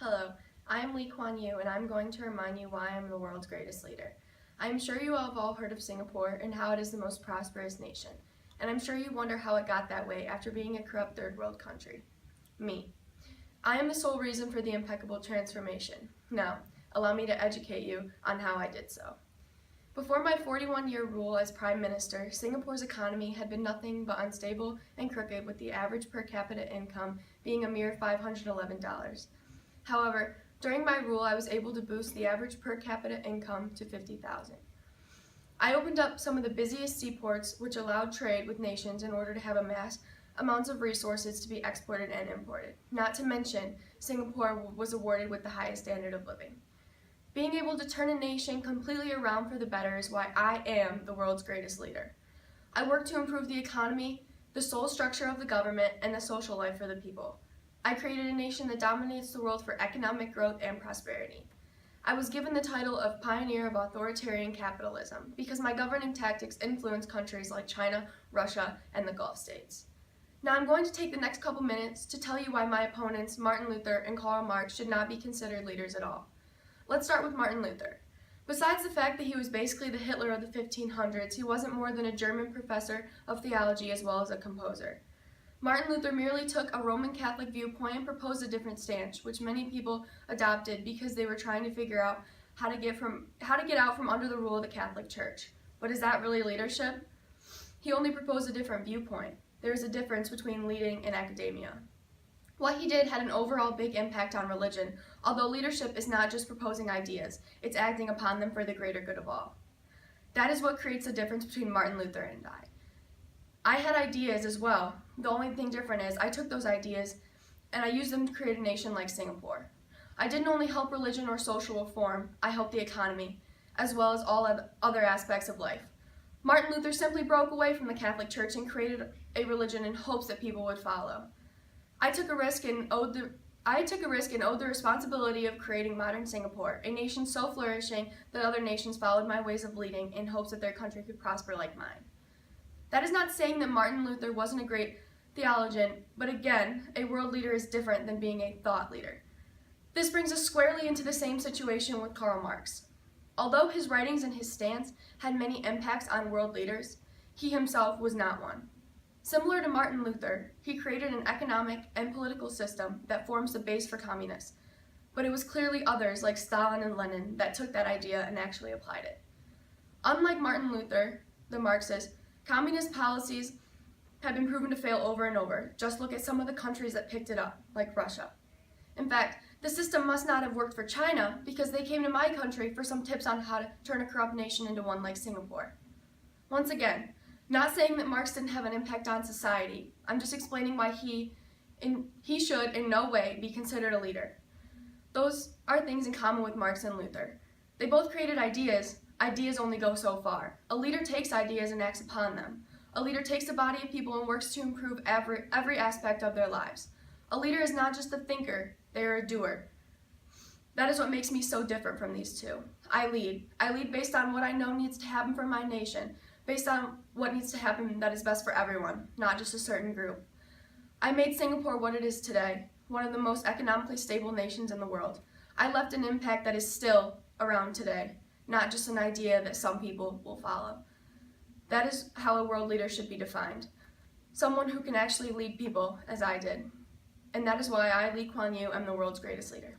Hello, I am Kuan Yew and I'm going to remind you why I'm the world's greatest leader. I am sure you have all heard of Singapore and how it is the most prosperous nation, and I'm sure you wonder how it got that way after being a corrupt third world country. Me. I am the sole reason for the impeccable transformation. Now, allow me to educate you on how I did so. Before my 41-year rule as Prime Minister, Singapore's economy had been nothing but unstable and crooked, with the average per capita income being a mere $511. However, during my rule, I was able to boost the average per capita income to $50,000. I opened up some of the busiest seaports, which allowed trade with nations in order to have mass amounts of resources to be exported and imported. Not to mention, Singapore was awarded with the highest standard of living. Being able to turn a nation completely around for the better is why I am the world's greatest leader. I work to improve the economy, the sole structure of the government, and the social life for the people. I created a nation that dominates the world for economic growth and prosperity. I was given the title of Pioneer of Authoritarian Capitalism because my governing tactics influence countries like China, Russia, and the Gulf states. Now I'm going to take the next couple minutes to tell you why my opponents, Martin Luther and Karl Marx, should not be considered leaders at all. Let's start with Martin Luther. Besides the fact that he was basically the Hitler of the 1500s, he wasn't more than a German professor of theology as well as a composer. Martin Luther merely took a Roman Catholic viewpoint and proposed a different stance, which many people adopted because they were trying to figure out how to get out from under the rule of the Catholic Church. But is that really leadership? He only proposed a different viewpoint. There is a difference between leading and academia. What he did had an overall big impact on religion, although leadership is not just proposing ideas, it's acting upon them for the greater good of all. That is what creates the difference between Martin Luther and I. I had ideas as well. The only thing different is I took those ideas and I used them to create a nation like Singapore. I didn't only help religion or social reform, I helped the economy, as well as all other aspects of life. Martin Luther simply broke away from the Catholic Church and created a religion in hopes that people would follow. I took a risk and owed the responsibility of creating modern Singapore, a nation so flourishing that other nations followed my ways of leading in hopes that their country could prosper like mine. That is not saying that Martin Luther wasn't a great theologian, but again, a world leader is different than being a thought leader. This brings us squarely into the same situation with Karl Marx. Although his writings and his stance had many impacts on world leaders, he himself was not one. Similar to Martin Luther, he created an economic and political system that forms the base for communists, but it was clearly others like Stalin and Lenin that took that idea and actually applied it. Unlike Martin Luther, the Marxists, communist policies have been proven to fail over and over. Just look at some of the countries that picked it up, like Russia. In fact, the system must not have worked for China because they came to my country for some tips on how to turn a corrupt nation into one like Singapore. Once again, not saying that Marx didn't have an impact on society. I'm just explaining why he should in no way be considered a leader. Those are things in common with Marx and Luther. They both created ideas. Ideas only go so far. A leader takes ideas and acts upon them. A leader takes a body of people and works to improve every aspect of their lives. A leader is not just a thinker, they are a doer. That is what makes me so different from these two. I lead. I lead based on what I know needs to happen for my nation, based on what needs to happen that is best for everyone, not just a certain group. I made Singapore what it is today, one of the most economically stable nations in the world. I left an impact that is still around today, not just an idea that some people will follow. That is how a world leader should be defined. Someone who can actually lead people as I did. And that is why I, Kuan Yew, am the world's greatest leader.